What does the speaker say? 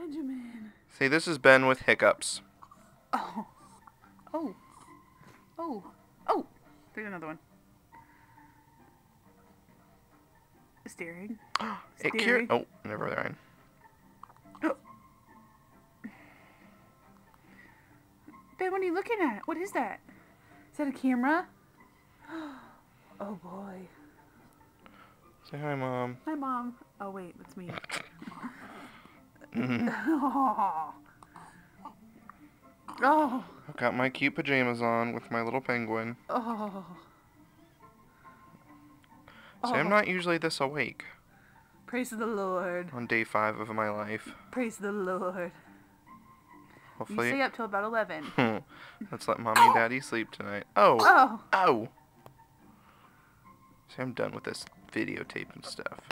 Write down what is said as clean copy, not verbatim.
Benjamin. See, this is Ben with hiccups. Oh. Oh. Oh. Oh. There's another one. Staring. It cured. Oh, never mind. Oh. Ben, what are you looking at? What is that? Is that a camera? Oh boy. Say hi, Mom. Hi, Mom. Oh wait, that's me. Mm-hmm. Oh. Oh. I've got my cute pajamas on with my little penguin. Oh. See, I'm not usually this awake. Praise the Lord. On day 5 of my life. Praise the Lord. Hopefully. You stay up till about 11. Let's let Mommy and Daddy sleep tonight. Oh! Oh! Ow! See, I'm done with this videotape and stuff.